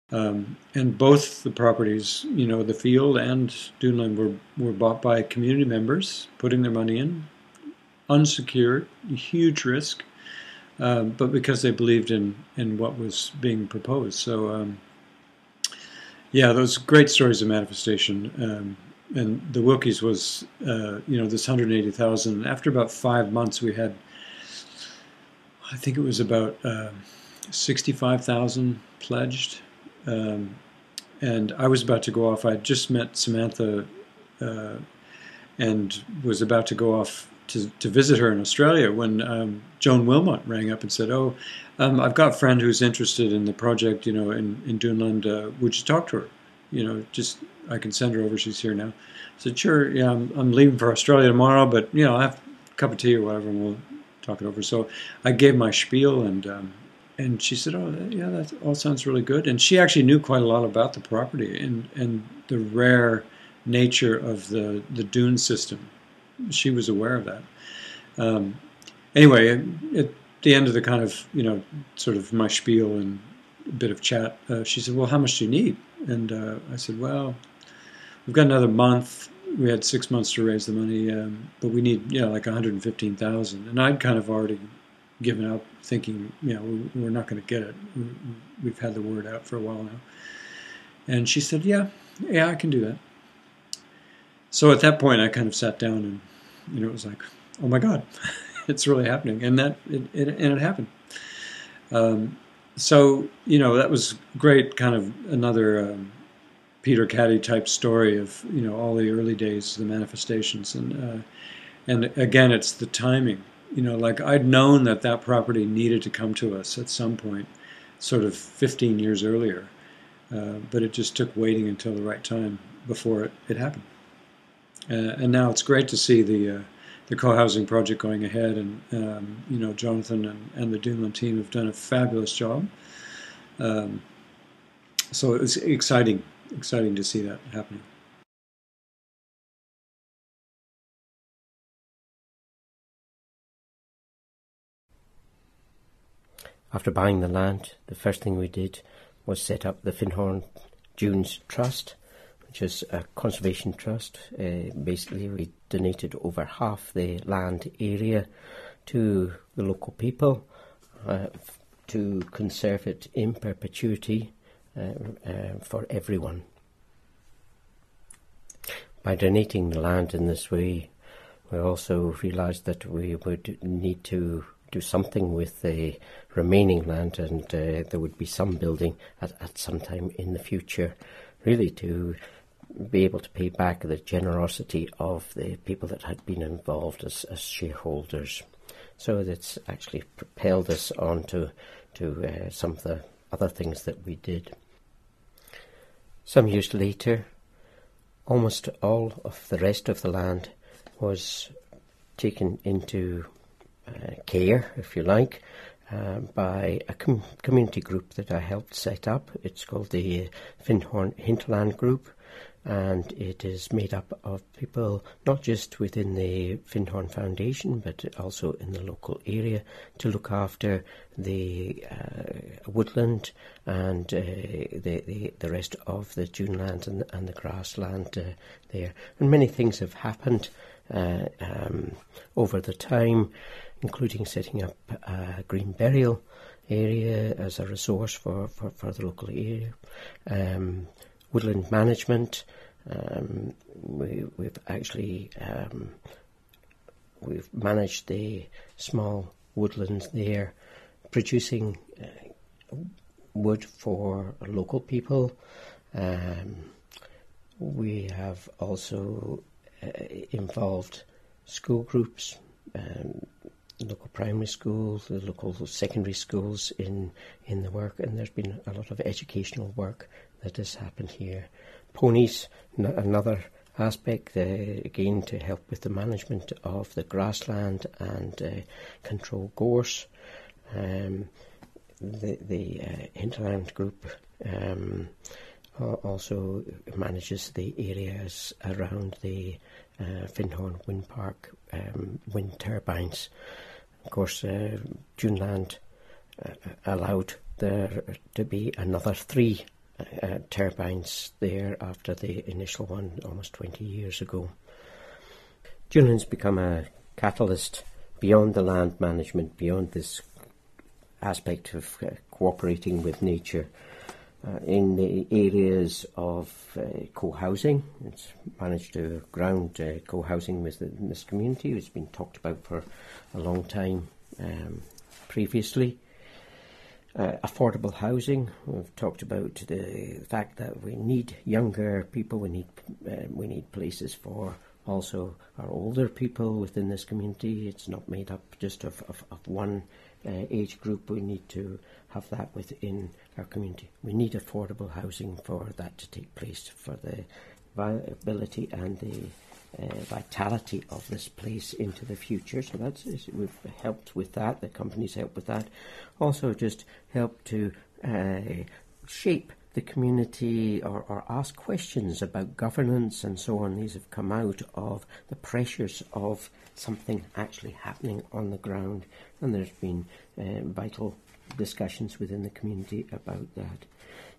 And both the properties, the field and Duneland were bought by community members, putting their money in, unsecured, huge risk, but because they believed in what was being proposed. So yeah, those great stories of manifestation. And the Wilkies was, this 180,000. After about 5 months, we had, I think it was about 65,000 pledged. And I was about to go off. I had just met Samantha and was about to go off to visit her in Australia when Joan Wilmot rang up and said, "Oh, I've got a friend who's interested in the project, in Duneland. Would you talk to her? Just I can send her over. She's here now." I said, "Sure. Yeah, I'm leaving for Australia tomorrow, but I'll have a cup of tea or whatever, and we'll talk it over." So I gave my spiel, and she said, "Oh, yeah, that all sounds really good." And she actually knew quite a lot about the property and the rare nature of the dune system. She was aware of that. Anyway, at the end of the kind of, sort of my spiel and a bit of chat, she said, "Well, how much do you need?" And I said, "Well, we've got another month. We had 6 months to raise the money, but we need, like 115,000." And I'd kind of already given up, thinking, we're not going to get it. We've had the word out for a while now. And she said, yeah, I can do that. So at that point, I kind of sat down and, it was like, oh my God, it's really happening. And it happened. So, that was great, kind of another Peter Caddy type story of, all the early days, the manifestations. And again, it's the timing. Like I'd known that property needed to come to us at some point, sort of 15 years earlier. But it just took waiting until the right time before it happened. And now it's great to see the co-housing project going ahead, and Jonathan and the Duneland team have done a fabulous job. So it was exciting to see that happening. After buying the land, the first thing we did was set up the Findhorn Dunes Trust, which is a conservation trust. Basically, we donated over half the land area to the local people to conserve it in perpetuity for everyone. By donating the land in this way, we also realised that we would need to do something with the remaining land, and there would be some building at some time in the future, really to be able to pay back the generosity of the people that had been involved as shareholders. So that's actually propelled us on to some of the other things that we did. Some years later, almost all of the rest of the land was taken into care, if you like, by a community group that I helped set up. It's called the Findorn Hinterland Group, and it is made up of people not just within the Findhorn Foundation but also in the local area to look after the woodland and the rest of the duneland and the grassland there. And many things have happened over the time, including setting up a green burial area as a resource for the local area. Woodland management. We've actually we've managed the small woodlands there, producing wood for local people. We have also involved school groups, local primary schools, the local secondary schools in the work, and there's been a lot of educational work that has happened here. Ponies, another aspect, again to help with the management of the grassland and control gorse. The Hinterland Group also manages the areas around the Findhorn Wind Park wind turbines. Of course, Duneland allowed there to be another 3 turbines there after the initial one almost 20 years ago. Duneland's become a catalyst beyond the land management, beyond this aspect of cooperating with nature. In the areas of co-housing, it's managed to ground co-housing within this community. It's been talked about for a long time previously. Affordable housing, we've talked about the fact that we need younger people, we need places for also our older people within this community. It's not made up just of one age group. We need to have that within our community. We need affordable housing for that to take place, for the viability and the vitality of this place into the future. So we've helped with that. The company's helped with that. Also, just help to shape the community or ask questions about governance and so on. These have come out of the pressures of something actually happening on the ground, and there's been vital discussions within the community about that.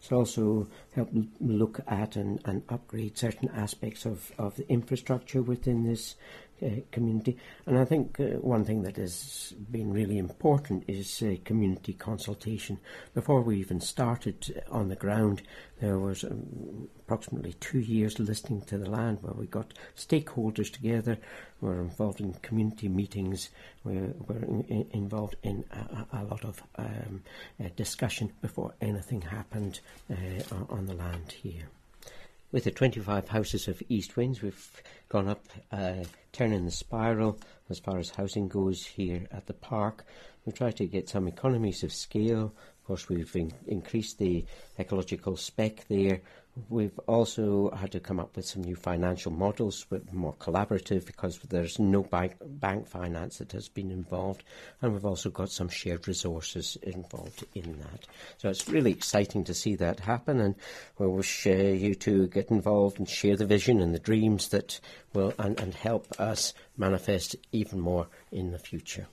It's also helped look at and upgrade certain aspects of the infrastructure within this community. And I think one thing that has been really important is community consultation. Before we even started on the ground, there was approximately 2 years listening to the land, where we got stakeholders together. We were involved in community meetings. We were involved in a lot of discussion before anything happened on the land here. With the 25 houses of East Winds, we've gone up, turning the spiral as far as housing goes here at the park. We've tried to get some economies of scale. Of course, we've increased the ecological spec there. We've also had to come up with some new financial models, with more collaborative, because there's no bank finance that has been involved, and we've also got some shared resources involved in that. So it's really exciting to see that happen, and we wish you to get involved and share the vision and the dreams that will and help us manifest even more in the future.